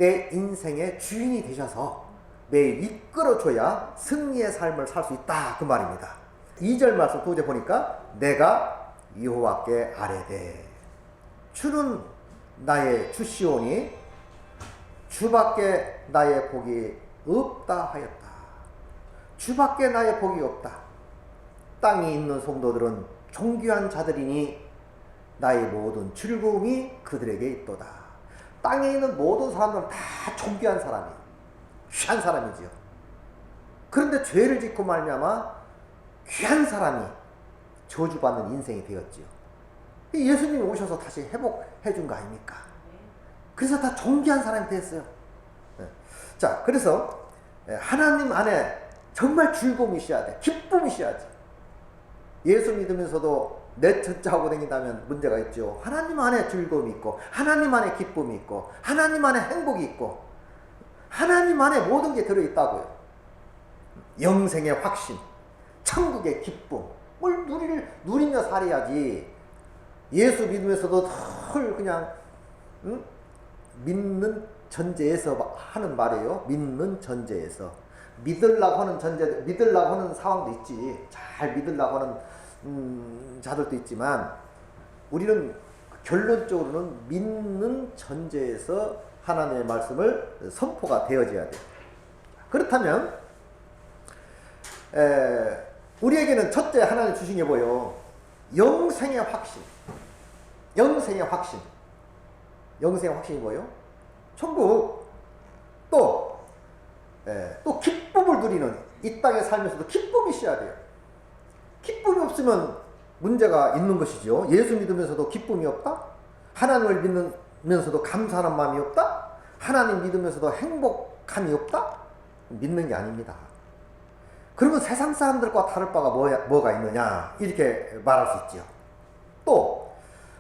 내 인생의 주인이 되셔서 매일 이끌어줘야 승리의 삶을 살 수 있다, 그 말입니다. 2절 말씀 도저히 보니까 내가 여호와께 아뢰되 주는 나의 주시오니 주밖에 나의 복이 없다 하였다. 주밖에 나의 복이 없다. 땅에 있는 성도들은 존귀한 자들이니 나의 모든 즐거움이 그들에게 있도다. 땅에 있는 모든 사람들은 다 존귀한 사람이에요. 귀한 사람이지요. 그런데 죄를 짓고 말미암아 귀한 사람이 저주받는 인생이 되었지요. 예수님이 오셔서 다시 회복해 준 거 아닙니까? 그래서 다 존귀한 사람이 됐어요. 자, 그래서 하나님 안에 정말 즐거움이 있어야 돼. 기쁨이 있어야지. 예수 믿으면서도 내 천자하고 다닌다면 문제가 있죠. 하나님 안에 즐거움이 있고 하나님 안에 기쁨이 있고 하나님 안에 행복이 있고 하나님 안에 모든 게 들어있다고요. 영생의 확신, 천국의 기쁨을 누리며 살아야지. 예수 믿으면서도 늘 그냥 믿는 전제에서 하는 말이에요. 믿는 전제에서. 믿으려고 하는 상황도 있지. 잘 믿으려고 하는 자들도 있지만 우리는 결론적으로는 믿는 전제에서 하나님의 말씀을 선포가 되어져야 돼요. 그렇다면 우리에게는 첫째 하나님 주신 게 뭐예요? 영생의 확신. 영생의 확신. 영생의 확신이 뭐예요? 천국. 또 기쁨을 누리는, 이 땅에 살면서도 기쁨이 있어야 돼요. 기쁨이 없으면 문제가 있는 것이죠. 예수 믿으면서도 기쁨이 없다? 하나님을 믿으면서도 감사하는 마음이 없다? 하나님 믿으면서도 행복함이 없다? 믿는 게 아닙니다. 그러면 세상 사람들과 다를 바가 뭐가 있느냐? 이렇게 말할 수 있죠. 또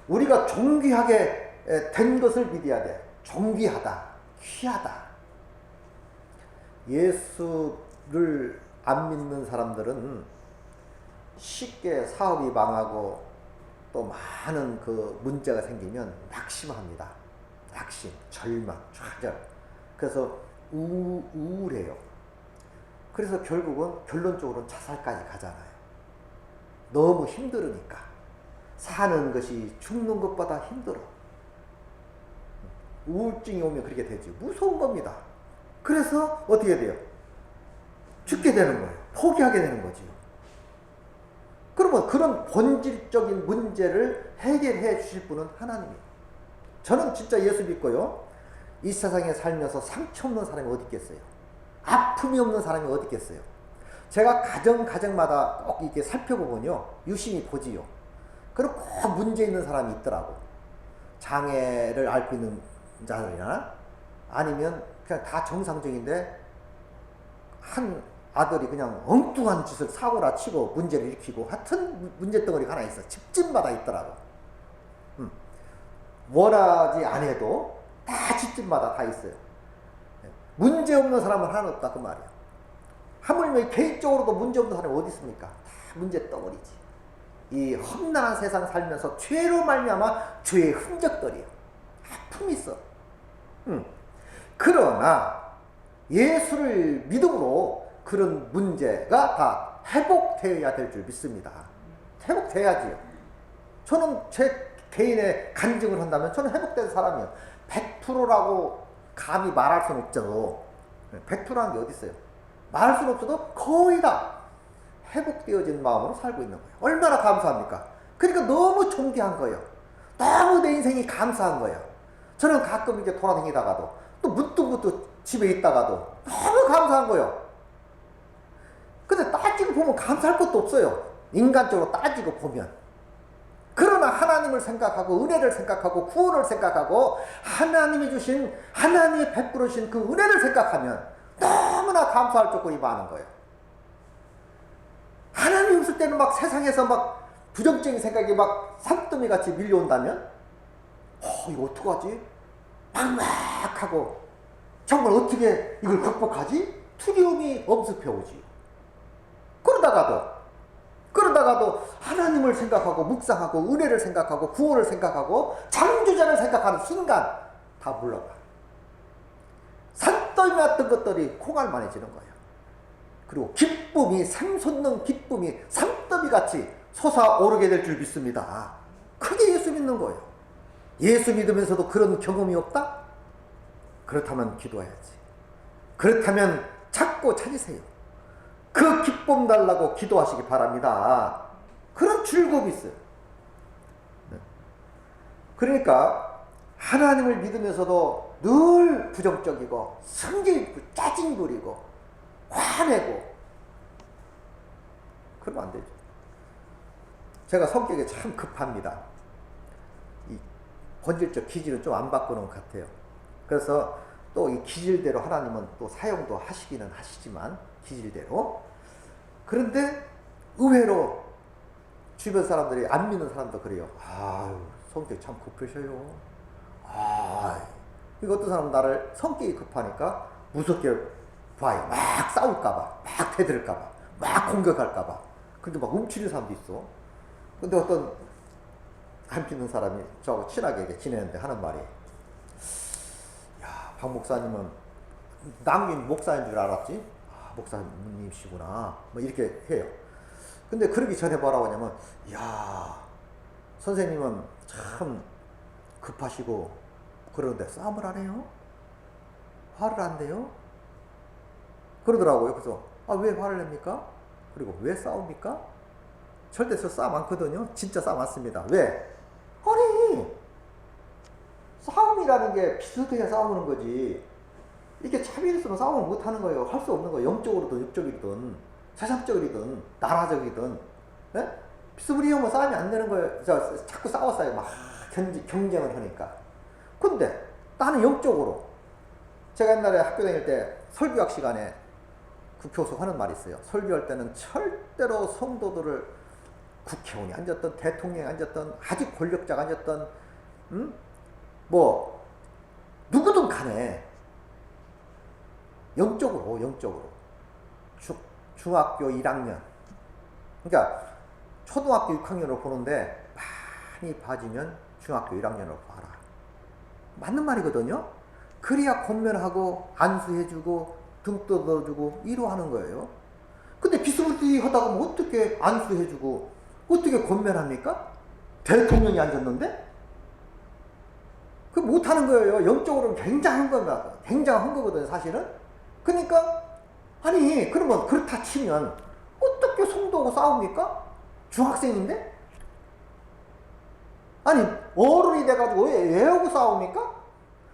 우리가 존귀하게 된 것을 믿어야 돼. 존귀하다, 귀하다. 예수를 안 믿는 사람들은 쉽게 사업이 망하고 또 많은 그 문제가 생기면 낙심합니다. 낙심, 절망, 좌절. 그래서 우울해요. 그래서 결론적으로는 자살까지 가잖아요. 너무 힘들으니까. 사는 것이 죽는 것보다 힘들어. 우울증이 오면 그렇게 되지. 무서운 겁니다. 그래서 어떻게 돼요? 죽게 되는 거예요. 포기하게 되는 거지요. 그러면 그런 본질적인 문제를 해결해 주실 분은 하나님이에요. 저는 진짜 예수 믿고요. 이 세상에 살면서 상처 없는 사람이 어디 있겠어요? 아픔이 없는 사람이 어디 있겠어요? 제가 가정마다 꼭 이렇게 살펴보면요. 유심히 보지요. 그리고 꼭 문제 있는 사람이 있더라고. 장애를 앓고 있는 자들이나 아니면 그냥 다 정상적인데 한 아들이 그냥 엉뚱한 짓을 사고나 치고 문제를 일으키고 하여튼 문제덩어리가 하나 있어. 집집마다 있더라고. 원하지 않아도 다 집집마다 다 있어요. 문제 없는 사람은 하나 없다 그 말이야. 하물며 개인적으로도 문제 없는 사람이 어디 있습니까? 다 문제 덩어리지. 이 험난한 세상 살면서 죄로 말미암아 죄의 흔적들이에요. 아픔이 있어. 그러나 예수를 믿음으로 그런 문제가 다 회복되어야 될 줄 믿습니다. 회복돼야지요. 저는 제 개인의 간증을 한다면 저는 회복된 사람이에요. 100%라고 감히 말할 수는 없죠. 100%라는 게 어디 있어요? 말할 수는 없어도 거의 다 회복되어진 마음으로 살고 있는 거예요. 얼마나 감사합니까? 그러니까 너무 존귀한 거예요. 너무 내 인생이 감사한 거예요. 저는 가끔 이렇게 돌아다니다가도 또 문득문득 집에 있다가도 너무 감사한 거예요. 근데 따지고 보면 감사할 것도 없어요. 인간적으로 따지고 보면. 그러나 하나님을 생각하고 은혜를 생각하고 구원을 생각하고 하나님이 주신, 하나님이 베풀어 주신 그 은혜를 생각하면 너무나 감사할 조건이 많은 거예요. 하나님이 없을 때는 막 세상에서 막 부정적인 생각이 막 산더미같이 밀려온다면 이거 어떡하지? 막막하고 정말 어떻게 이걸 극복하지? 두려움이 엄습해 오지. 그러다가도 하나님을 생각하고 묵상하고 은혜를 생각하고 구원을 생각하고 창조자를 생각하는 순간 다 물러가. 헛떨매었던 것들이 콩알만해지는 거예요. 그리고 기쁨이, 샘솟는 기쁨이 산더미같이 솟아오르게 될 줄 믿습니다. 그게 예수 믿는 거예요. 예수 믿으면서도 그런 경험이 없다? 그렇다면 기도해야지. 그렇다면 찾고 찾으세요. 그 기쁨 달라고 기도하시기 바랍니다. 그런 즐거움이 있어요. 그러니까 하나님을 믿으면서도 늘 부정적이고 성질 짜증 부리고 화내고 그러면 안 되죠. 제가 성격이 참 급합니다. 이 본질적 기질은 좀 안 바꾸는 것 같아요. 그래서 또 이 기질대로 하나님은 또 사용도 하시기는 하시지만 기질대로. 그런데 의외로 주변 사람들이 안 믿는 사람도 그래요. 아유, 성격이 참 급하셔요. 이거 어떤 사람은 나를 성격이 급하니까 무섭게 봐요. 막 싸울까봐, 막 대들을까봐, 막 공격할까봐. 근데 막 움츠리는 사람도 있어. 근데 어떤 안 믿는 사람이 저하고 친하게 지내는데 하는 말이, 야, 박 목사님은 남긴 목사인 줄 알았지? 아, 목사님이시구나. 뭐 이렇게 해요. 근데 그러기 전에 뭐라고 하냐면, 야, 선생님은 참 급하시고 그러는데 싸움을 안 해요? 화를 안 내요? 그러더라고요. 그래서 왜 화를 냅니까? 그리고 왜 싸웁니까? 절대 저 싸움 않거든요. 진짜 싸움 않습니다. 왜? 아니, 싸움이라는 게 비슷해야 싸우는 거지. 이게 차별있으면 싸움을 못하는 거예요. 할 수 없는 거예요. 영적으로든 육적이든 세상적이든 나라적이든. 네? 비스무리하면 싸움이 안 되는 거예요. 자꾸 싸웠어요. 막 경쟁을 하니까. 근데 나는 영적으로, 제가 옛날에 학교 다닐 때 설교학 시간에 그 교수 하는 말이 있어요. 설교할 때는 절대로 성도들을, 국회의원이 앉았던 대통령이 앉았던 아주 권력자가 앉았던 뭐 누구든 간에 영적으로 중학교 1학년, 그러니까 초등학교 6학년으로 보는데 많이 봐지면 중학교 1학년으로 봐라. 맞는 말이거든요. 그래야 권면하고 안수해주고 등 떠들어주고 위로하는 거예요. 근데 비스무리하다가 뭐 어떻게 안수해주고 어떻게 권면합니까? 대통령이 앉았는데? 그 못하는 거예요. 영적으로는 굉장한 겁니다. 굉장한 거거든요, 사실은. 그러니까 아니, 그러면 그렇다 치면 어떻게 성도하고 싸웁니까? 중학생인데? 아니, 어른이 돼가지고 왜 하고 싸웁니까?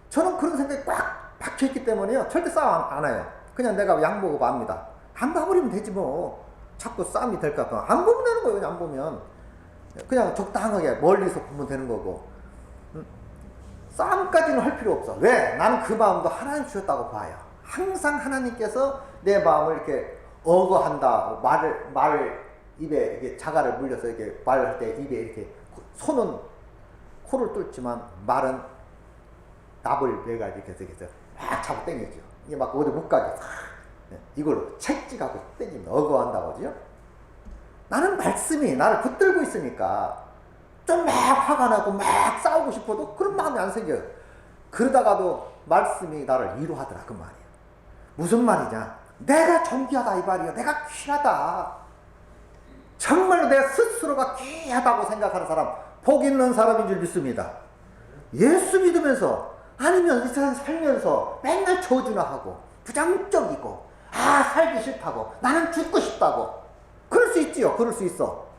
저는 그런 생각이 꽉 박혀있기 때문에요. 절대 싸움 안 해요. 그냥 내가 양보고 맙니다. 안 봐버리면 되지 뭐. 자꾸 싸움이 될까 봐. 안 보면 되는 거예요. 안 보면. 그냥 적당하게 멀리서 보면 되는 거고. 싸움까지는 할 필요 없어. 왜? 나는 그 마음도 하나님 주셨다고 봐요. 항상 하나님께서 내 마음을 이렇게 어거한다. 말을 입에 이렇게 자갈을 물려서 이렇게 말할 때 입에 이렇게 손은 코를 뚫지만 말은 납을 내가 이렇게 해서 막 잡고 당기죠. 이게 막 어디 못 가게. 이걸로 채찍하고 당깁니다. 어거한다고 하죠. 나는 말씀이 나를 붙들고 있으니까 좀 막 화가 나고 막 싸우고 싶어도 그런 마음이 안 생겨요. 그러다가도 말씀이 나를 위로하더라 그 말이에요. 무슨 말이냐? 내가 존귀하다 이 말이에요. 내가 귀하다. 정말로 내 스스로가 귀하다고 생각하는 사람, 복 있는 사람인 줄 믿습니다. 예수 믿으면서 아니면 이 세상 살면서 맨날 저주나 하고 부정적이고 살기 싫다고 나는 죽고 싶다고 그럴 수 있지요. 그럴 수 있어.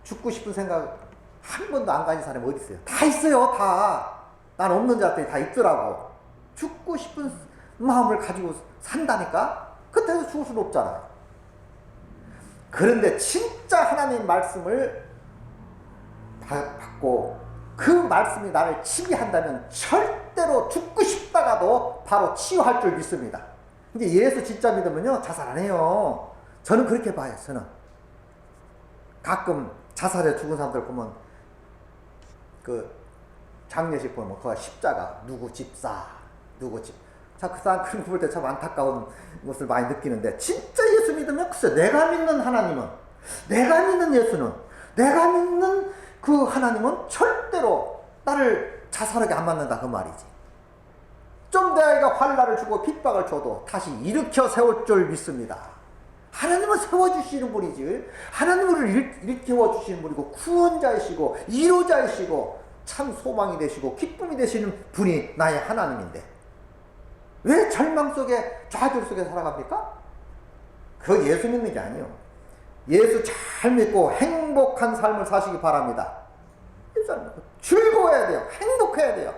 죽고 싶은 생각 한 번도 안 가진 사람이 어디 있어요? 다 있어요. 다. 난 없는 자들이 다 있더라고. 죽고 싶은 마음을 가지고 산다니까? 그때서 죽을 수는 없잖아요. 그런데 진짜 하나님 말씀을 받고 그 말씀이 나를 치유한다면 절대로 죽고 싶다가도 바로 치유할 줄 믿습니다. 근데 예수 진짜 믿으면요 자살 안 해요. 저는 그렇게 봐요. 저는 가끔 자살해 죽은 사람들 보면 그 장례식 보면 그 십자가 누구 집사 누구 집. 자, 그 사람 그런 거 볼 때 참 안타까운 것을 많이 느끼는데 진짜 예수 믿으면 글쎄 내가 믿는 하나님은, 내가 믿는 예수는, 내가 믿는 그 하나님은 절대로 나를 자살하게 안 만든다 그 말이지. 좀 내 아이가 환난을 주고 핍박을 줘도 다시 일으켜 세울 줄 믿습니다. 하나님은 세워주시는 분이지. 하나님을 일깨워주시는 분이고 구원자이시고 이루자이시고 참 소망이 되시고 기쁨이 되시는 분이 나의 하나님인데 왜 절망 속에 좌절 속에 살아갑니까? 그건 예수 믿는 게 아니에요. 예수 잘 믿고 행복한 삶을 사시기 바랍니다. 즐거워야 돼요. 행복해야 돼요.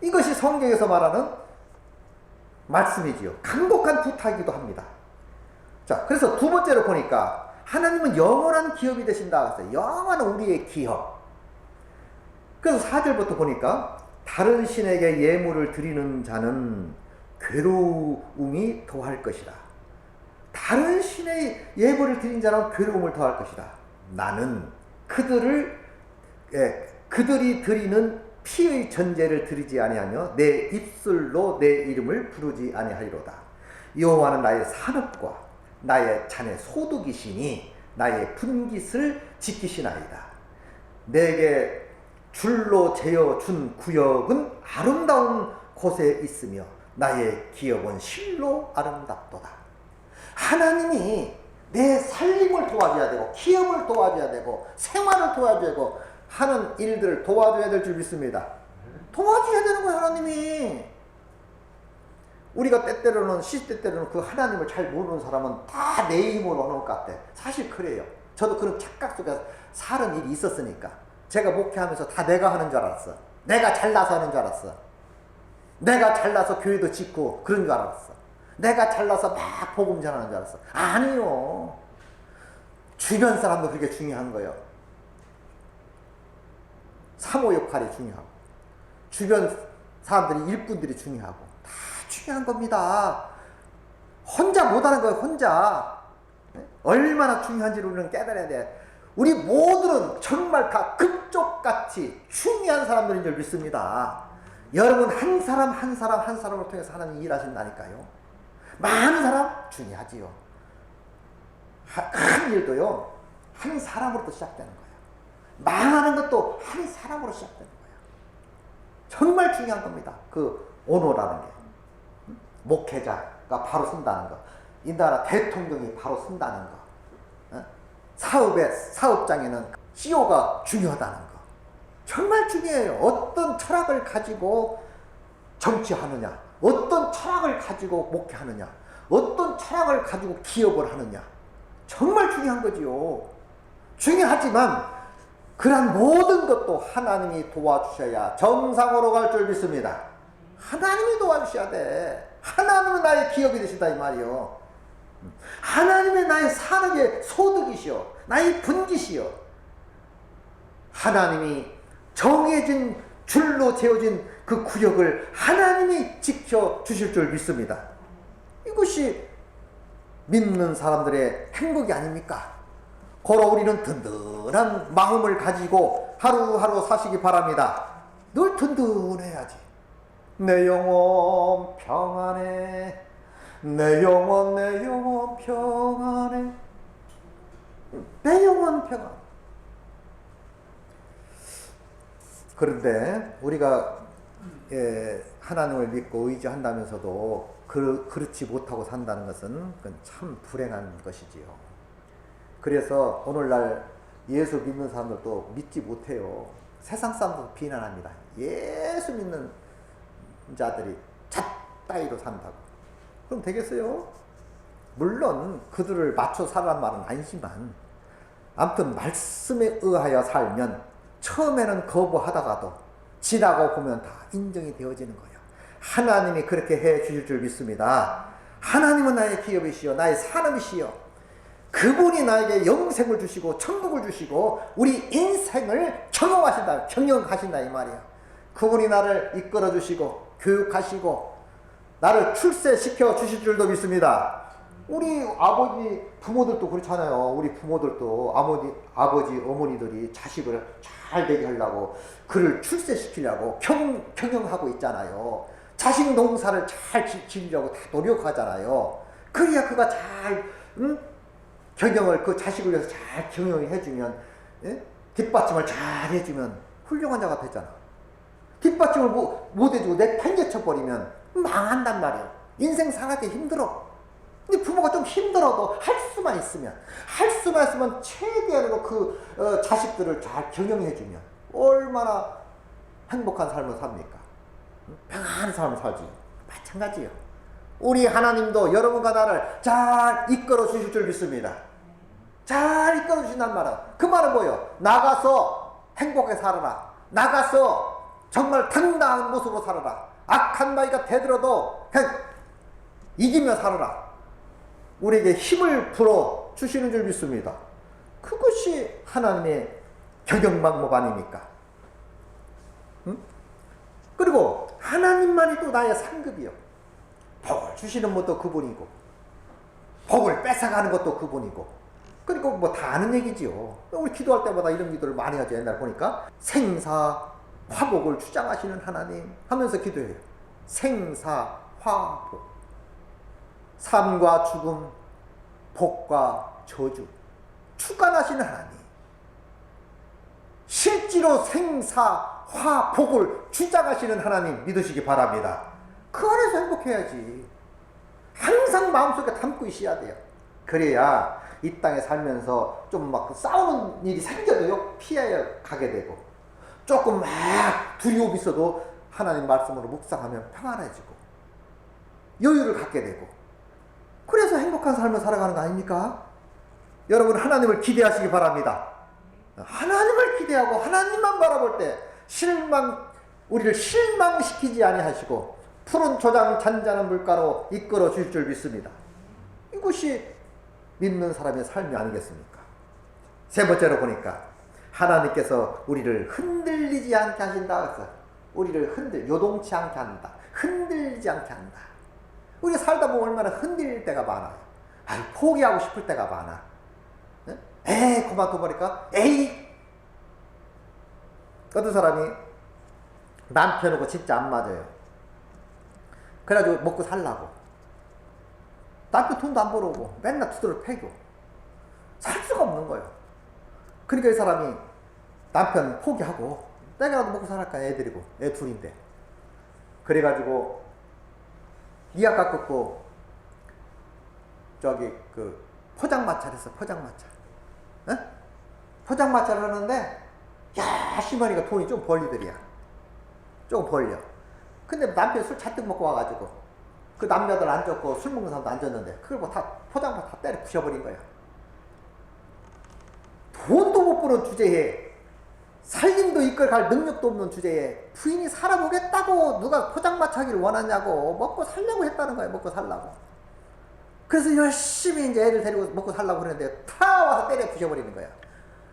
이것이 성경에서 말하는 말씀이지요. 간곡한 부탁이기도 합니다. 자, 그래서 두 번째로 보니까 하나님은 영원한 기업이 되신다 했어요. 영원한 우리의 기업. 그래서 4절부터 보니까 다른 신에게 예물을 드리는 자는 괴로움이 더할 것이다. 다른 신의 예물을 드린 자는 괴로움을 더할 것이다. 나는 그들이 드리는 피의 전제를 드리지 아니하며 내 입술로 내 이름을 부르지 아니하리로다. 여호와는 나의 산업과 나의 자네 소득이시니 나의 분깃을 지키시나이다. 내게 줄로 재어 준 구역은 아름다운 곳에 있으며 나의 기업은 실로 아름답도다. 하나님이 내 살림을 도와줘야 되고 기업을 도와줘야 되고 생활을 도와줘야 되고 하는 일들을 도와줘야 될 줄 믿습니다. 도와줘야 되는 거예요. 하나님이. 우리가 때때로는 시때때로는 그 하나님을 잘 모르는 사람은 다 내 힘으로 하는 것 같아. 사실 그래요. 저도 그런 착각 속에 사는 일이 있었으니까. 제가 목회하면서 다 내가 하는 줄 알았어. 내가 잘나서 하는 줄 알았어. 내가 잘나서 교회도 짓고 그런 줄 알았어. 내가 잘나서 막 복음 전하는 줄 알았어. 아니요. 주변 사람도 그렇게 중요한 거예요. 사모 역할이 중요하고 주변 사람들이 일꾼들이 중요하고 다 중요한 겁니다. 혼자 못하는 거예요. 혼자. 얼마나 중요한지를 우리는 깨달아야 돼. 우리 모두는 정말 다 급족같이 중요한 사람들인 줄 믿습니다. 여러분 한 사람 한 사람을 통해서 하나님 일하신다니까요. 많은 사람 중요하지요. 큰 일도요 한 사람으로부터 시작되는 거예요. 망하는 것도 한 사람으로 시작되는 거예요. 정말 중요한 겁니다. 그 언어라는 게. 목회자가 바로 쓴다는 거. 이 나라 대통령이 바로 쓴다는 거. 사업장에는 CEO가 중요하다는 거. 정말 중요해요. 어떤 철학을 가지고 정치하느냐. 어떤 철학을 가지고 목회하느냐. 어떤 철학을 가지고 기업을 하느냐. 정말 중요한 거지요. 중요하지만 그런 모든 것도 하나님이 도와주셔야 정상으로 갈 줄 믿습니다. 하나님이 도와주셔야 돼. 하나님은 나의 기업이 되신다 이 말이요. 하나님의 나의 산업의 소득이시여. 나의 분깃이여. 하나님이 정해진 줄로 재어진 그 구역을 하나님이 지켜주실 줄 믿습니다. 이것이 믿는 사람들의 행복이 아닙니까? 고로 우리는 든든한 마음을 가지고 하루하루 사시기 바랍니다. 늘 든든해야지. 내 영혼 평안해. 내 영혼 평안해. 내 영혼 평안. 그런데 우리가 하나님을 믿고 의지한다면서도 그렇지 못하고 산다는 것은 그건 참 불행한 것이지요. 그래서 오늘날 예수 믿는 사람들도 믿지 못해요. 세상 사람들도 비난합니다. 예수 믿는 자들이 잣다이로 산다고. 그럼 되겠어요? 물론 그들을 맞춰 살라는 말은 아니지만 아무튼 말씀에 의하여 살면 처음에는 거부하다가도 지나고 보면 다 인정이 되어지는 거예요. 하나님이 그렇게 해 주실 줄 믿습니다. 하나님은 나의 기업이시여 나의 산업이시여. 그분이 나에게 영생을 주시고 천국을 주시고 우리 인생을 경영하신다 이 말이야. 그분이 나를 이끌어 주시고 교육하시고 나를 출세시켜 주실 줄도 믿습니다. 우리 부모들도 그렇잖아요. 우리 부모들도 아버지, 어머니들이 자식을 잘 되게 하려고 그를 출세시키려고 경영하고 있잖아요. 자식 농사를 잘 지으려고 다 노력하잖아요. 그래야 그가 잘 경영을 그 자식을 위해서 잘 경영해 주면 뒷받침을 잘 해주면 훌륭한 자가 되잖아. 뒷받침을 못 해주고 내 팽개쳐버리면 망한단 말이에요. 인생 살아기 힘들어. 근데 부모가 좀 힘들어도 할 수만 있으면 최대한으로 자식들을 잘 경영해주면 얼마나 행복한 삶을 삽니까? 평안한 삶을 살지. 마찬가지예요. 우리 하나님도 여러분과 나를 잘 이끌어 주실 줄 믿습니다. 잘 이끌어 주신단 말은, 그 말은 뭐예요? 나가서 행복하게 살아라. 나가서 정말 당당한 모습으로 살아라. 악한 마귀가 대들어도 그냥 이기며 살아라. 우리에게 힘을 불어 주시는 줄 믿습니다. 그것이 하나님의 경영 방법 아닙니까? 응? 그리고 하나님만이 또 나의 상급이요. 복을 주시는 것도 그분이고, 복을 뺏어가는 것도 그분이고, 그리고 뭐 다 아는 얘기지요. 우리 기도할 때마다 이런 기도를 많이 하죠. 옛날 보니까 생사 화복을 주장하시는 하나님 하면서 기도해요. 생사 화복, 삶과 죽음, 복과 저주 주관하시는 하나님, 실제로 생사 화복을 주장하시는 하나님 믿으시기 바랍니다. 그 안에서 행복해야지. 항상 마음속에 담고 있어야 돼요. 그래야 이 땅에 살면서 좀 막 싸우는 일이 생겨도요, 피해 가게 되고, 조금 막 두려움 있어도 하나님 말씀으로 묵상하면 평안해지고 여유를 갖게 되고, 그래서 행복한 삶을 살아가는 거 아닙니까? 여러분, 하나님을 기대하시기 바랍니다. 하나님을 기대하고 하나님만 바라볼 때 우리를 실망시키지 아니하시고 푸른 초장 잔잔한 물가로 이끌어 주실 줄 믿습니다. 이것이 믿는 사람의 삶이 아니겠습니까? 세 번째로 보니까 하나님께서 우리를 흔들리지 않게 하신다. 그래서 우리를 요동치 않게 한다. 흔들리지 않게 한다. 우리 살다 보면 얼마나 흔들릴 때가 많아요. 포기하고 싶을 때가 많아. 에이, 그만둬버릴까? 에이! 어떤 사람이 남편하고 진짜 안 맞아요. 그래가지고 먹고 살라고. 남편 돈도 안 벌어오고 맨날 두드러 패고 살 수가 없는 거예요. 그러니까 이 사람이 남편 포기하고 내가라도 먹고 살았까, 애 데리고. 애 둘인데. 그래가지고 이약값 긋고 포장마차를 했어. 포장마차. 에? 포장마차를 하는데 시머니가 돈이 좀 벌리더리야. 조금 벌려. 근데 남편이 술 잔뜩 먹고 와가지고 그 남자들 앉았고 술 먹는 사람도 앉았는데 그걸 뭐 다 포장마차 다 때려 부셔버린 거야. 돈도 못 버는 주제에, 살림도 이끌어갈 능력도 없는 주제에 부인이 살아보겠다고 누가 포장마차 하기를 원하냐고. 먹고 살려고 했다는 거야. 먹고 살라고. 그래서 열심히 이제 애를 데리고 먹고 살라고 그러는데 다 와서 때려 부셔버리는 거야.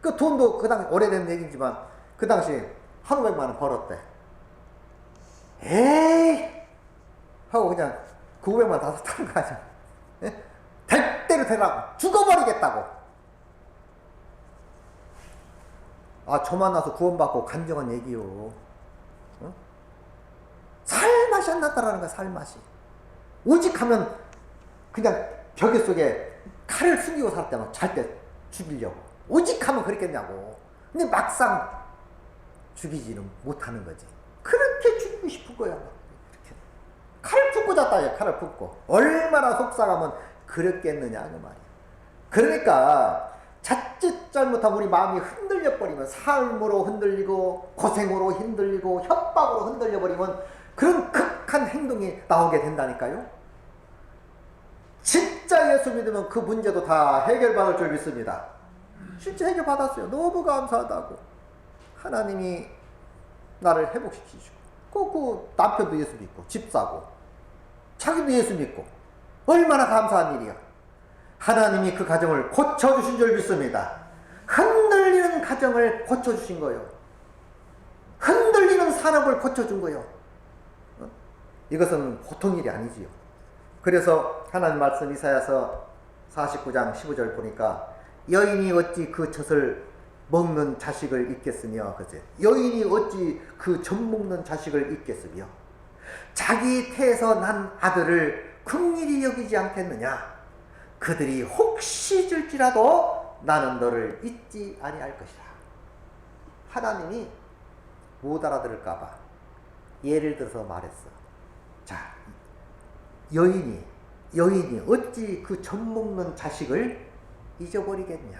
그 돈도 그 당시 오래된 얘기지만 그 당시 1,500만 원 벌었대. 에이! 하고 그냥 900만 원 다 샀다는 거 아니야. 될 대로 되라고. 죽어버리겠다고. 저 만나서 구원받고 간증한 얘기요. 살맛이 안 났다라는 거야. 살맛이. 오직 하면 그냥 벽에 속에 칼을 숨기고 살았다면 잘 때 죽이려고. 오직 하면 그랬겠냐고. 근데 막상 죽이지는 못하는 거지. 그렇게 죽이고 싶은 거야. 칼을 품고 잤다. 칼을 품고. 얼마나 속상하면 그랬겠느냐 그 말이야. 그러니까 자칫 잘못하면 우리 마음이 흔들려버리면, 삶으로 흔들리고 고생으로 흔들리고 협박으로 흔들려버리면 그런 극한 행동이 나오게 된다니까요. 진짜 예수 믿으면 그 문제도 다 해결받을 줄 믿습니다. 실제 해결받았어요. 너무 감사하다고. 하나님이 나를 회복시키시고, 그 남편도 예수 믿고 집 사고 자기도 예수 믿고, 얼마나 감사한 일이야. 하나님이 그 가정을 고쳐주신 줄 믿습니다. 흔들리는 가정을 고쳐주신 거예요. 흔들리는 산업을 고쳐준 거예요. 이것은 보통 일이 아니지요. 그래서 하나님 말씀 이사야서 49장 15절 보니까 여인이 어찌 그 젖을 먹는 자식을 잊겠으며, 그치? 여인이 어찌 그 젖 먹는 자식을 잊겠으며, 자기 태에서 난 아들을 긍휼히 여기지 않겠느냐. 그들이 혹시 줄지라도 나는 너를 잊지 아니할 것이라. 하나님이 못 알아들을까봐 예를 들어서 말했어. 자, 여인이 어찌 그 젖먹는 자식을 잊어버리겠냐.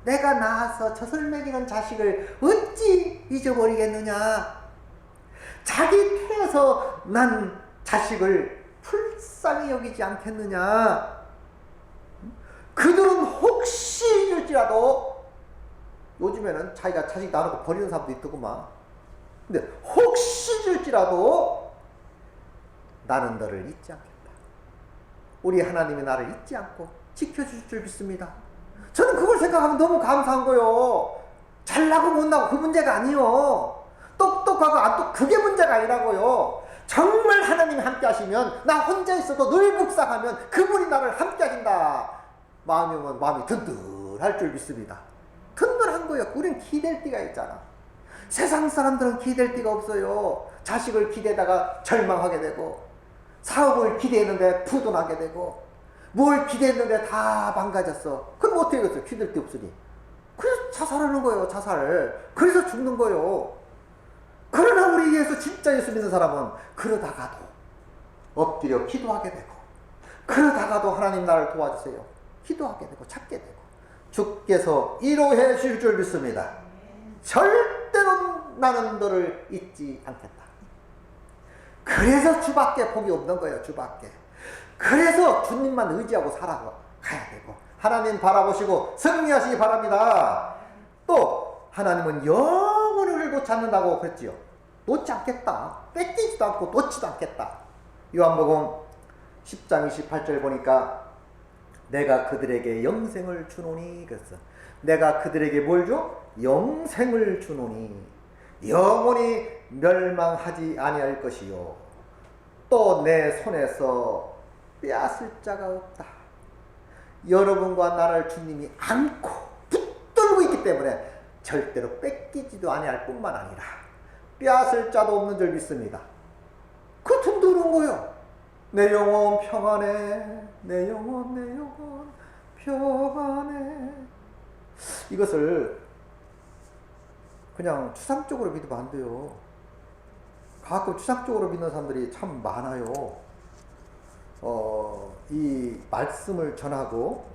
내가 낳아서 젖을 먹이는 자식을 어찌 잊어버리겠느냐. 자기 태에서 난 자식을 불쌍히 여기지 않겠느냐. 그들은 혹시 일지라도, 요즘에는 자기가 자식 낳아놓고 버리는 사람도 있더구만. 근데 혹시 일지라도 나는 너를 잊지 않겠다. 우리 하나님이 나를 잊지 않고 지켜줄 줄 믿습니다. 저는 그걸 생각하면 너무 감사한 거요. 잘나고 못나고 그 문제가 아니요. 똑똑하고 안 그게 문제가 아니라고요. 정말 하나님이 함께 하시면, 나 혼자 있어도 늘 묵상하면 그분이 나를 함께 하신다. 마음이 오면 마음이 든든할 줄 믿습니다. 든든한 거예요. 우린 기댈 띠가 있잖아. 세상 사람들은 기댈 띠가 없어요. 자식을 기대다가 절망하게 되고, 사업을 기대했는데 부도나게 되고, 뭘 기대했는데 다 망가졌어. 그럼 어떻게 하겠어요? 기댈 데 없으니. 그래서 자살하는 거예요. 자살. 그래서 죽는 거예요. 그러나 우리 예수, 진짜 예수 믿는 사람은 그러다가도 엎드려 기도하게 되고, 그러다가도 하나님 나를 도와주세요 기도하게 되고 찾게 되고, 주께서 이로해 주실 줄 믿습니다. 절대로 나는 너를 잊지 않겠다. 그래서 주밖에 복이 없는 거예요. 주밖에. 그래서 주님만 의지하고 살아가야 되고, 하나님 바라보시고 승리하시기 바랍니다. 또 하나님은 영원을 놓지 않는다고 그랬지요. 놓지 않겠다. 뺏기지도 않고 놓지도 않겠다. 요한복음 10장 28절 보니까 내가 그들에게 영생을 주노니 그랬어. 내가 그들에게 뭘 줘? 영생을 주노니 영원히 멸망하지 아니할 것이요 또 내 손에서 빼앗을 자가 없다. 여러분과 나를 주님이 안고 붙들고 있기 때문에 절대로 뺏기지도 아니할 뿐만 아니라 빼앗을 자도 없는 줄 믿습니다. 그 든든한 거예요. 내 영혼 평안해, 내 영혼 평안해. 이것을 그냥 추상적으로 믿으면 안 돼요. 가끔 추상적으로 믿는 사람들이 참 많아요. 이 말씀을 전하고,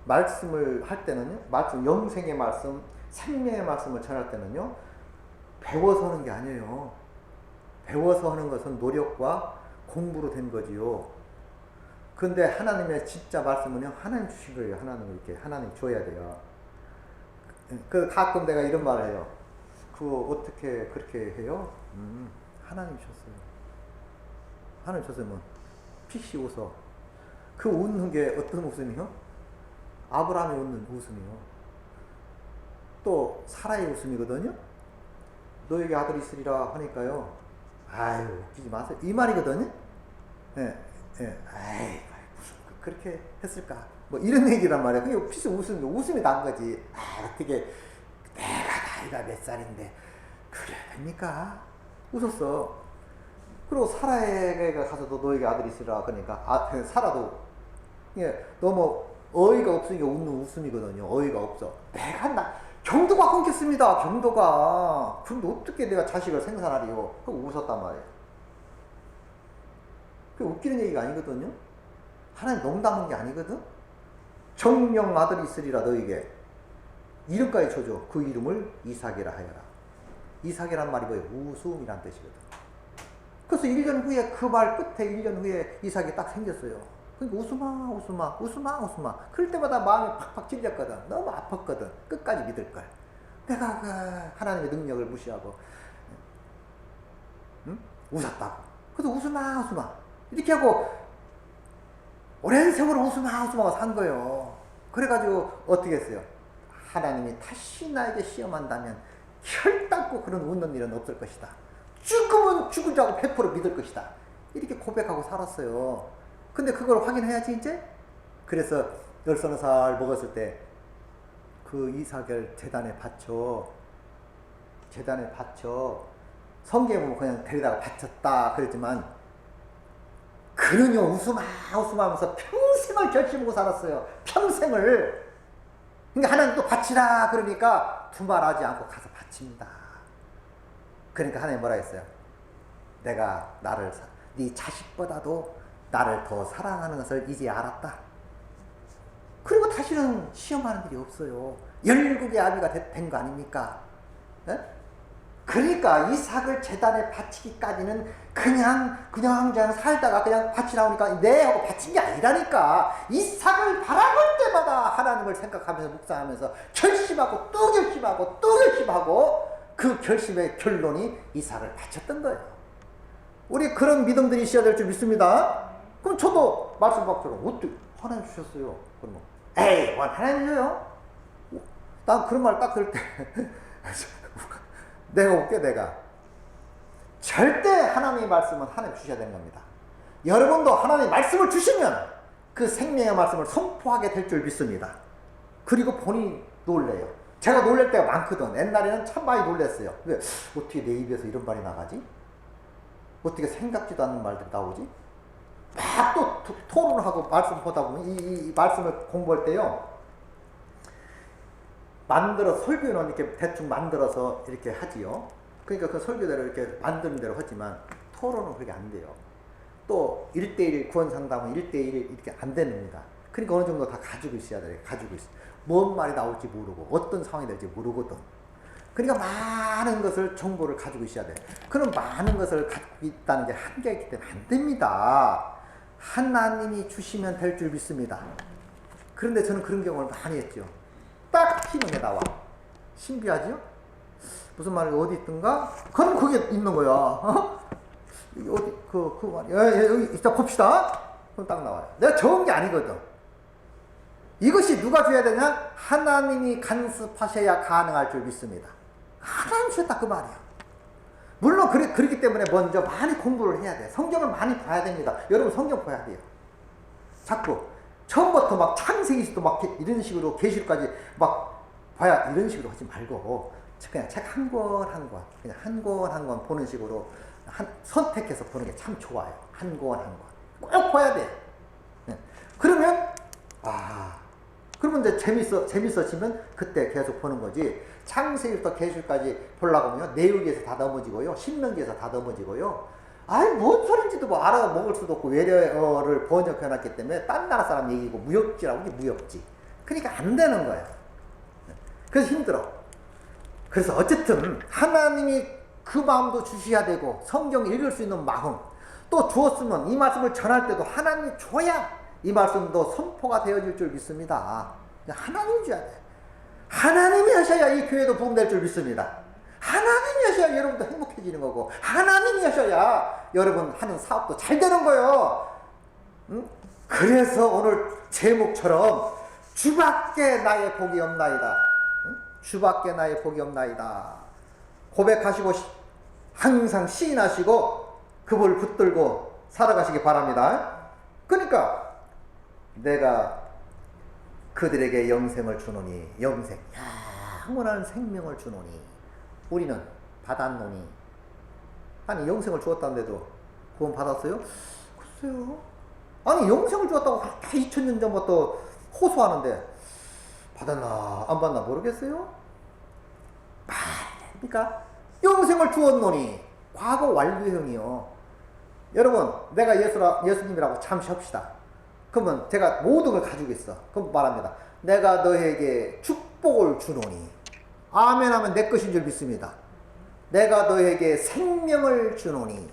말씀을 할 때는요, 영생의 말씀, 생명의 말씀을 전할 때는요, 배워서 하는 게 아니에요. 배워서 하는 것은 노력과 공부로 된 거지요. 근데 하나님의 진짜 말씀은요, 하나님 주신 거예요. 하나님 줘야 돼요. 가끔 내가 이런 말을 해요. 그거 어떻게 그렇게 해요? 하나님 줬어요. 하나님 줬어요. 뭐 피시 웃어. 그 웃는 게 어떤 웃음이요? 아브라함이 웃는 웃음이요. 또 사라의 웃음이거든요. 너에게 아들이 있으리라 하니까요. 아유, 웃기지 마세요. 이 말이거든요. 예. 아이, 무슨 그렇게 했을까? 뭐 이런 얘기란 말이야. 그게 피시 웃음이 난 거지. 어떻게 내가 나이가 몇 살인데 그래야 됩니까? 웃었어. 그리고 사라에게 가서도 너에게 아들이 있으라 그러니까 사라도 너무 어이가 없으니까 웃는 웃음이거든요. 어이가 없어. 경도가 끊겼습니다. 경도가. 그런데 어떻게 내가 자식을 생산하리요? 그거 웃었단 말이에요. 그게 웃기는 얘기가 아니거든요. 하나님 농담한 게 아니거든. 정령 아들이 있으리라 너에게 이름까지 줘줘. 그 이름을 이삭이라 하여라. 이삭이란 말이 뭐예요? 웃음이란 뜻이거든. 그래서 1년 후에, 그 말 끝에 1년 후에 이삭이 딱 생겼어요. 그러니까 웃으마. 그럴 때마다 마음이 팍팍 찔렸거든. 너무 아팠거든. 끝까지 믿을걸. 내가 그 하나님의 능력을 무시하고 웃었다고. 그래서 웃으마 이렇게 하고 오랜 세월 웃으마 산 거예요. 그래가지고 어떻게 했어요? 하나님이 다시 나에게 시험한다면 혈당고 그런 웃는 일은 없을 것이다. 죽으면 죽으자고 100% 믿을 것이다. 이렇게 고백하고 살았어요. 근데 그걸 확인해야지 이제. 그래서 10살 먹었을 때 그 이삭을 재단에 바쳐. 성경에 보면 그냥 데려다가 바쳤다 그랬지만 그는요 웃으마 하면서 평생을 결심하고 살았어요. 평생을. 그러니까 하나님 또 바치라 그러니까 두말하지 않고 가서 바칩니다. 그러니까 하나님 뭐라 했어요? 내가 네 자식보다도 나를 더 사랑하는 것을 이제 알았다. 그리고 다시는 시험하는 일이 없어요. 열국의 아비가 된 거 아닙니까? 에? 그러니까 이삭을 제단에 바치기까지는 그냥 살다가 그냥 바치라오니까 네 하고 바친 게 아니라니까. 이삭을 바라볼 때마다 하나님을 생각하면서 묵상하면서 결심하고 또 결심하고 또 결심하고 그 결심의 결론이 이삭을 바쳤던 거예요. 우리 그런 믿음들이 있어야 될 줄 믿습니다. 그럼 저도 말씀 받처럼 어떻게 하나님 주셨어요? 그러면 에이 하나님 줘요? 난 그런 말 딱 들을 때 내가 올게. 내가 절대 하나님의 말씀은 하나님 주셔야 되는 겁니다. 여러분도 하나님의 말씀을 주시면 그 생명의 말씀을 선포하게 될 줄 믿습니다. 그리고 본인이 놀래요. 제가 놀랄 때가 많거든. 옛날에는 참 많이 놀랐어요. 왜 어떻게 내 입에서 이런 말이 나가지? 어떻게 생각지도 않는 말들이 나오지? 막 또 토론을 하고 말씀 보다 보면 이 말씀을 공부할 때요, 설교는 이렇게 대충 만들어서 이렇게 하지요. 그러니까 그 설교대로 이렇게 만드는 대로 하지만 토론은 그렇게 안 돼요. 또 1대1 구원 상담은 1대1 이렇게 안 됩니다. 그러니까 어느 정도 다 가지고 있어야 돼요. 가지고 있어. 뭔 말이 나올지 모르고 어떤 상황이 될지 모르거든. 그러니까 많은 것을 정보를 가지고 있어야 돼. 그런 많은 것을 갖고 있다는 게 한계가 있기 때문에 안 됩니다. 하나님이 주시면 될 줄 믿습니다. 그런데 저는 그런 경험을 많이 했죠. 딱 튀는 게 나와. 신비하지요? 무슨 말이 어디 있던가? 그럼 그게 있는 거야. 어? 어디 그 말이 여기 이따 봅시다. 그럼 딱 나와요. 내가 적은 게 아니거든. 이것이 누가 줘야 되냐? 하나님이 간섭하셔야 가능할 줄 믿습니다. 하나님 주셨다 그 말이야. 물론 그렇기 때문에 먼저 많이 공부를 해야 돼. 성경을 많이 봐야 됩니다. 여러분 성경 봐야 돼요. 자꾸 처음부터 막 창세기부터 막 이런 식으로 계시록까지 막 봐야 이런 식으로 하지 말고 그냥 책 한 권 한 권 그냥 한 권 한 권 보는 식으로 선택해서 보는 게 참 좋아요. 한 권 한 권 꼭 봐야 돼. 네. 그러면 그러면 이제 재밌어지면 그때 계속 보는 거지. 창세기부터 계시록까지 보려고 하면 내용에서 다 넘어지고요. 신명기에서 다 넘어지고요. 뭔 소린지도 뭐 알아먹을 수도 없고 외래어를 번역해놨기 때문에 딴 나라 사람 얘기고 무역지라고 이게 무역지. 그러니까 안 되는 거야. 그래서 힘들어. 그래서 어쨌든 하나님이 그 마음도 주셔야 되고 성경 읽을 수 있는 마음 또 주었으면 이 말씀을 전할 때도 하나님이 줘야 이 말씀도 선포가 되어질 줄 믿습니다. 하나님이 줘야 돼. 하나님이 하셔야 이 교회도 부흥될 줄 믿습니다. 하나님이 하셔야 여러분도 행복해지는 거고 하나님이 하셔야 여러분 하는 사업도 잘 되는 거예요. 응? 그래서 오늘 제목처럼 주밖에 나의 복이 없나이다. 응? 주밖에 나의 복이 없나이다. 고백하시고 항상 시인하시고 그걸 붙들고 살아가시기 바랍니다. 그러니까 내가 그들에게 영생을 주노니 영생 영원한 생명을 주노니 우리는 받았노니. 아니 영생을 주었다는데도 구원 받았어요? 글쎄요. 아니 영생을 주었다고 2000년 전부터 호소하는데 받았나 안 받나 모르겠어요? 그러니까 영생을 주었노니 과거 완료형이요. 여러분 내가 예수님이라고 잠시 합시다. 그러면 제가 모든 걸 가지고 있어. 그럼 말합니다. 내가 너에게 축복을 주노니. 아멘 하면 내 것인 줄 믿습니다. 내가 너에게 생명을 주노니.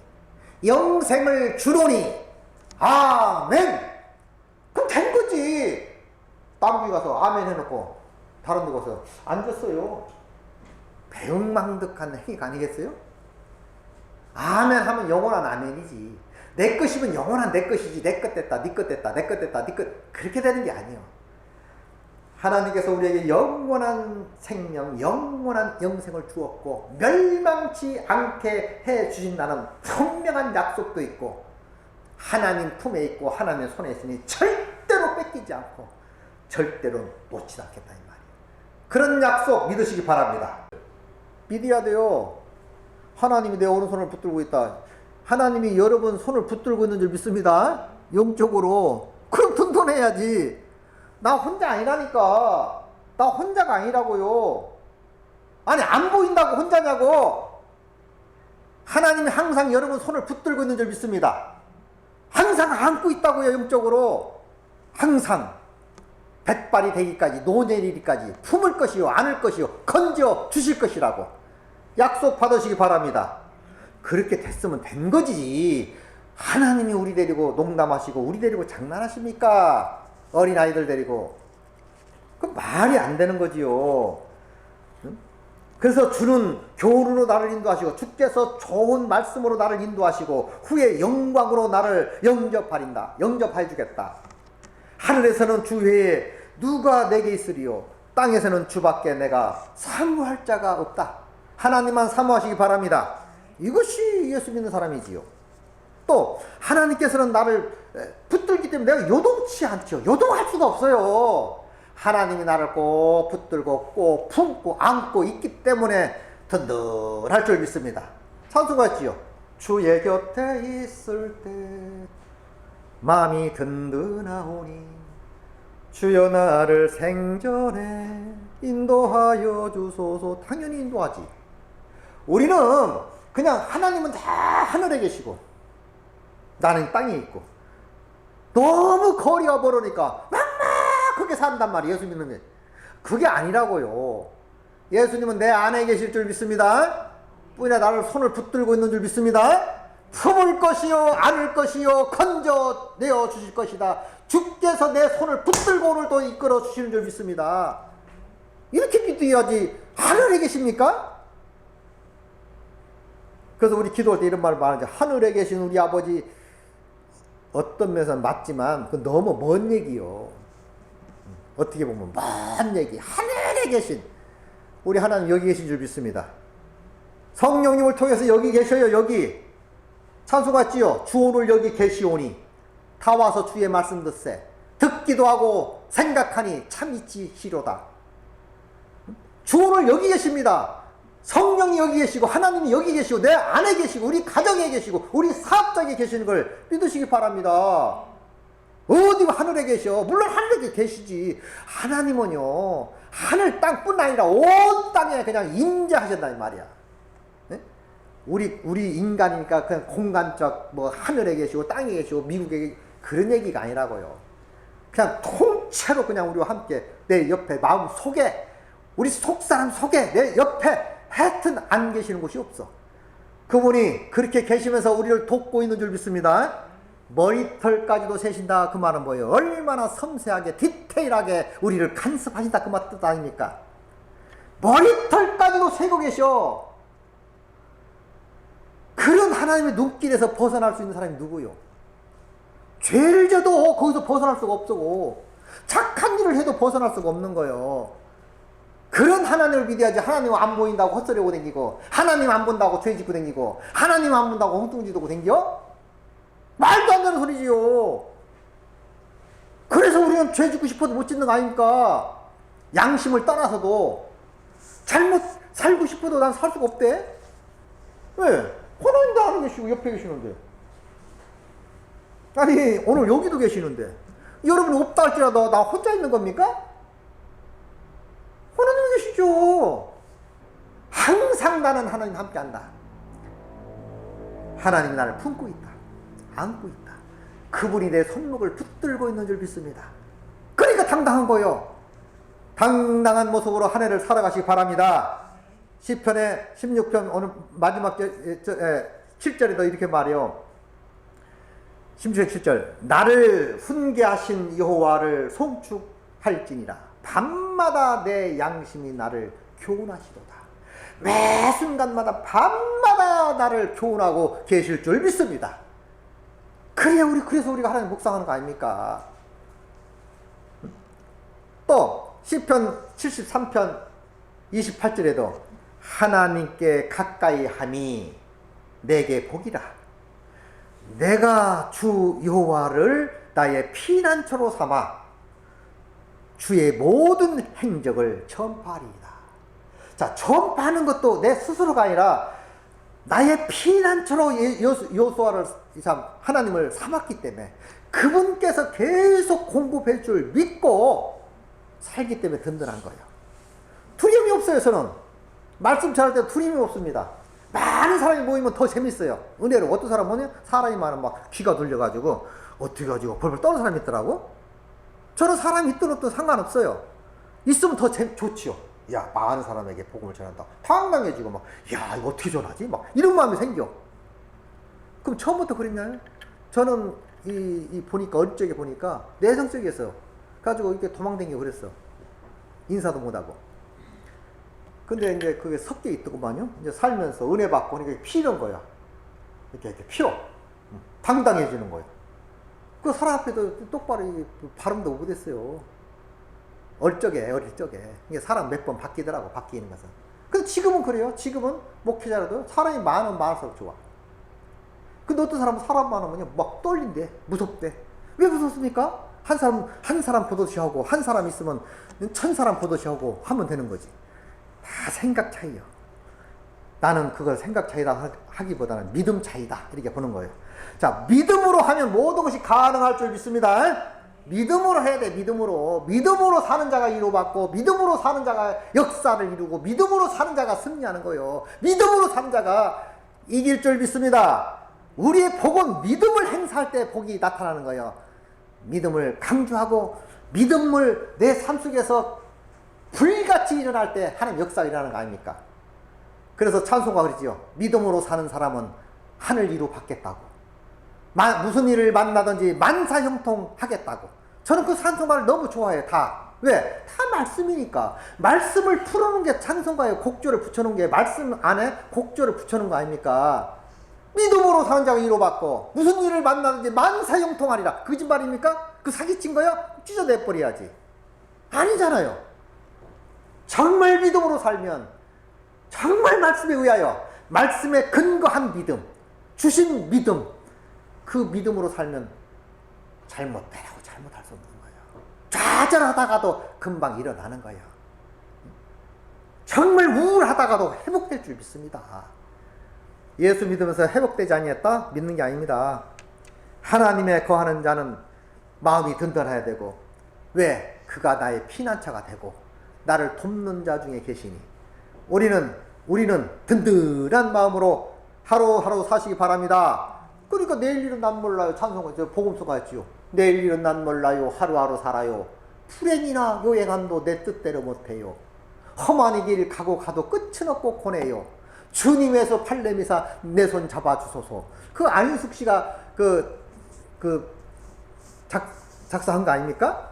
영생을 주노니. 아멘. 그럼 된 거지. 딴 데 가서 아멘 해놓고 다른 데 가서 앉았어요. 배은망덕한 행위가 아니겠어요? 아멘 하면 영원한 아멘이지. 내 것이면 영원한 내 것이지. 내 것 됐다, 네 것 됐다, 내 것 됐다, 네 것. 그렇게 되는 게 아니에요. 하나님께서 우리에게 영원한 생명, 영원한 영생을 주었고 멸망치 않게 해 주신다는 분명한 약속도 있고 하나님 품에 있고 하나님의 손에 있으니 절대로 뺏기지 않고 절대로 놓지 않겠다 이 말이에요. 그런 약속 믿으시기 바랍니다. 믿어야 돼요. 하나님이 내 오른손을 붙들고 있다. 하나님이 여러분 손을 붙들고 있는 줄 믿습니다. 영적으로. 그럼 튼튼해야지. 나 혼자 아니라니까. 나 혼자가 아니라고요. 아니 안 보인다고 혼자냐고. 하나님이 항상 여러분 손을 붙들고 있는 줄 믿습니다. 항상 안고 있다고요. 영적으로 항상 백발이 되기까지 노년이기까지 품을 것이요 안을 것이요 건져 주실 것이라고 약속 받으시기 바랍니다. 그렇게 됐으면 된 거지. 하나님이 우리 데리고 농담하시고 우리 데리고 장난하십니까? 어린아이들 데리고. 그 말이 안 되는 거지요. 그래서 주는 교훈으로 나를 인도하시고 주께서 좋은 말씀으로 나를 인도하시고 후에 영광으로 나를 영접해 주겠다. 하늘에서는 주 외에 누가 내게 있으리요 땅에서는 주밖에 내가 사모할 자가 없다. 하나님만 사모하시기 바랍니다. 이것이 예수 믿는 사람이지요. 또 하나님께서는 나를 붙들기 때문에 내가 요동치 않죠. 요동할 수가 없어요. 하나님이 나를 꼭 붙들고 꼭 품고 안고 있기 때문에 든든할 줄 믿습니다. 찬송가 있지요. 주의 곁에 있을 때 마음이 든든하오니 주여 나를 생전에 인도하여 주소서. 당연히 인도하지. 우리는 그냥 하나님은 다 하늘에 계시고 나는 땅에 있고 너무 거리가 멀으니까 막막하게 산단 말이에요. 예수 믿는 게 그게 아니라고요. 예수님은 내 안에 계실 줄 믿습니다. 뿐이나 나를 손을 붙들고 있는 줄 믿습니다. 품을 것이요 안을 것이요 건져 내어 주실 것이다. 주께서 내 손을 붙들고 오늘도 이끌어 주시는 줄 믿습니다. 이렇게 믿어야지. 하늘에 계십니까? 그래서 우리 기도할 때 이런 말을 말하죠. 하늘에 계신 우리 아버지. 어떤 면에서는 맞지만 그 너무 먼 얘기요. 어떻게 보면 먼 얘기. 하늘에 계신 우리 하나님 여기 계신 줄 믿습니다. 성령님을 통해서 여기 계셔요. 여기 찬송했지요. 주 오늘 여기 계시오니 다 와서 주의 말씀 듣세. 듣기도 하고 생각하니 참 있지시로다. 주 오늘 여기 계십니다. 성령이 여기 계시고 하나님이 여기 계시고 내 안에 계시고 우리 가정에 계시고 우리 사업장에 계시는 걸 믿으시기 바랍니다. 어디 하늘에 계셔? 물론 하늘에 계시지. 하나님은요 하늘 땅뿐 아니라 온 땅에 그냥 임재하셨단 말이야. 네? 우리 인간이니까 그냥 공간적 뭐 하늘에 계시고 땅에 계시고 미국에 그런 얘기가 아니라고요. 그냥 통째로 그냥 우리와 함께 내 옆에 마음 속에 우리 속사람 속에 내 옆에 하여튼 안 계시는 곳이 없어. 그분이 그렇게 계시면서 우리를 돕고 있는 줄 믿습니다. 머리털까지도 세신다. 그 말은 뭐예요? 얼마나 섬세하게 디테일하게 우리를 간섭하신다. 그 말 뜻 아닙니까? 머리털까지도 세고 계셔. 그런 하나님의 눈길에서 벗어날 수 있는 사람이 누구요? 죄를 져도 거기서 벗어날 수가 없고 착한 일을 해도 벗어날 수가 없는 거예요. 그런 하나님을 믿어야지. 하나님 안 보인다고 헛소리하고 다니고 하나님 안 본다고 죄 짓고 다니고 하나님 안 본다고 엉뚱지도고 다니죠? 말도 안 되는 소리지요. 그래서 우리는 죄 짓고 싶어도 못 짓는 거 아닙니까? 양심을 떠나서도 잘못 살고 싶어도 난 살 수가 없대. 왜? 하나님도 안에 계시고 옆에 계시는데. 아니 오늘 여기도 계시는데 여러분이 없다 할지라도 나 혼자 있는 겁니까? 하나님이 계시죠. 항상 나는 하나님 함께 한다. 하나님이 나를 품고 있다. 안고 있다. 그분이 내 손목을 붙들고 있는 줄 믿습니다. 그러니까 당당한 거요. 당당한 모습으로 한 해를 살아가시기 바랍니다. 시편의 16편 오늘 마지막 7절에도 이렇게 말해요. 16편 7절 나를 훈계하신 여호와를 송축할지니라. 밤마다 내 양심이 나를 교훈하시도다. 매 순간마다 밤마다 나를 교훈하고 계실 줄 믿습니다. 그래서 우리가 하나님 묵상하는 거 아닙니까? 또 시편 73편 28절에도 하나님께 가까이 함이 내게 복이라. 내가 주 여호와를 나의 피난처로 삼아 주의 모든 행적을 전파하리이다. 자, 전파하는 것도 내 스스로가 아니라 나의 피난처로 여호수아를 하나님을 삼았기 때문에 그분께서 계속 공급할 줄 믿고 살기 때문에 든든한 거예요. 두려움이 없어요. 저는 말씀 전할 때 두려움이 없습니다. 많은 사람이 모이면 더 재밌어요. 은혜로. 어떤 사람 뭐냐? 사람이 많으면 막 귀가 돌려가지고 어떻게 가지고 벌벌 떠는 사람이 있더라고. 저는 사람이 있든 없든 상관없어요. 있으면 더 좋지요. 야, 많은 사람에게 복음을 전한다. 당당해지고 막, 야, 이거 어떻게 전하지? 막 이런 마음이 생겨. 그럼 처음부터 그랬나요? 저는 보니까 어릴 적에 보니까 내성적이었어요. 가지고 이렇게 도망다니고 그랬어. 인사도 못하고. 근데 이제 그게 섞여 있더구만요. 이제 살면서 은혜 받고 이렇게 피는 거야. 이렇게 피워. 당당해지는 거야. 그 사람 앞에도 똑바로 발음도 못했어요. 어릴 적에. 이게 사람 몇 번 바뀌더라고, 바뀌는 것은. 근데 지금은 그래요. 지금은 목회자라도 사람이 많으면 많을수록 좋아. 근데 어떤 사람은 사람 많으면 막 떨린대, 무섭대. 왜 무섭습니까? 한 사람 보듯이 하고, 한 사람 있으면 1000사람 보듯이 하고 하면 되는 거지. 다 생각 차이요. 나는 그걸 생각 차이다 하기보다는 믿음 차이다, 이렇게 보는 거예요. 자, 믿음으로 하면 모든 것이 가능할 줄 믿습니다. 믿음으로 해야 돼. 믿음으로 사는 자가 위로받고, 믿음으로 사는 자가 역사를 이루고, 믿음으로 사는 자가 승리하는 거예요. 믿음으로 사는 자가 이길 줄 믿습니다. 우리의 복은 믿음을 행사할 때 복이 나타나는 거예요. 믿음을 강조하고, 믿음을 내 삶 속에서 불같이 일어날 때 하나님 역사가 일어나는 거 아닙니까? 그래서 찬송가 그러지요. 믿음으로 사는 사람은 하늘 위로 받겠다고. 무슨 일을 만나든지 만사형통하겠다고. 저는 그 찬송가를 너무 좋아해요. 다. 왜? 다 말씀이니까. 말씀을 풀어놓은 게 찬송가예요. 곡조를 붙여놓은 게 말씀 안에 곡조를 붙여놓은 거 아닙니까? 믿음으로 사는 자가 위로받고 무슨 일을 만나든지 만사형통하리라. 거짓말입니까? 그 사기친 거야? 찢어내버려야지. 아니잖아요. 정말 믿음으로 살면, 정말 말씀에 의하여 말씀에 근거한 믿음, 주신 믿음, 그 믿음으로 살면 잘못할 수 없는 거예요. 좌절하다가도 금방 일어나는 거예요. 정말 우울하다가도 회복될 줄 믿습니다. 예수 믿으면서 회복되지 아니했다? 믿는 게 아닙니다. 하나님에 거하는 자는 마음이 든든해야 되고, 왜? 그가 나의 피난처가 되고 나를 돕는 자 중에 계시니 우리는 든든한 마음으로 하루하루 사시기 바랍니다. 그러니까 내일 일은 난 몰라요. 찬송가, 복음서가 있지요. 내일 일은 난 몰라요. 하루하루 살아요. 불행이나 요행함도 내 뜻대로 못해요. 험한 길 가고 가도 끝은 없고 고네요. 주님에서 팔레미사 내 손 잡아주소서. 그 안윤숙 씨가 작사한 거 아닙니까?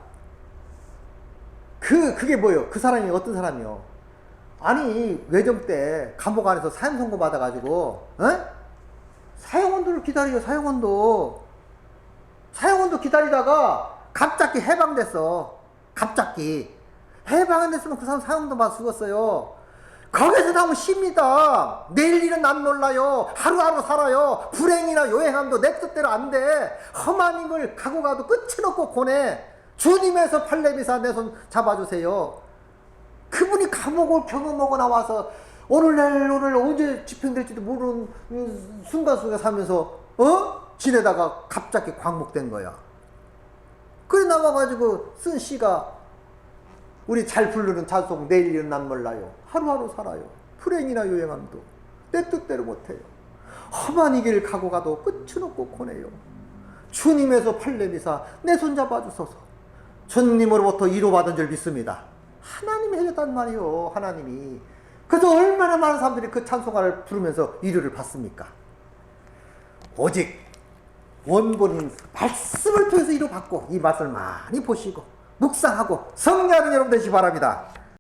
그게 뭐예요? 그 사람이 어떤 사람이요? 아니, 외정 때 감옥 안에서 사형 선고 받아가지고, 사형원도를 기다려요. 사형원도 기다리다가 갑자기 해방됐어. 갑자기 해방 안 됐으면 그 사람 사형도 받아 죽었어요. 거기서 나오면 쉽니다. 내일 일은 난 몰라요. 하루하루 살아요. 불행이나 요행함도 내 뜻대로 안 돼. 험한 힘을 가고 가도 끝이 없고 고네. 주님에서 팔레비사 내 손 잡아주세요. 그분이 감옥을 경험하고 나와서 오늘 언제 집행될지도 모르는 순간순간 살면서 지내다가 갑자기 광목된 거야. 그래 나와가지고 쓴 시가 우리 잘 부르는 찬송 내일 일은 난 몰라요. 하루하루 살아요. 불행이나 요행함도 내 뜻대로 못해요. 험한 이 길 가고 가도 끝은 없고 고네요. 주님에서 팔레미사 내 손 잡아주소서. 주님으로부터 위로받은 줄 믿습니다. 하나님이 해줬단 말이에요. 하나님이. 그래서 얼마나 많은 사람들이 그 찬송가를 부르면서 위로를 받습니까? 오직 원본인 말씀을 통해서 위로받고 이 말씀을 많이 보시고 묵상하고 성리하는 여러분 되시기 바랍니다.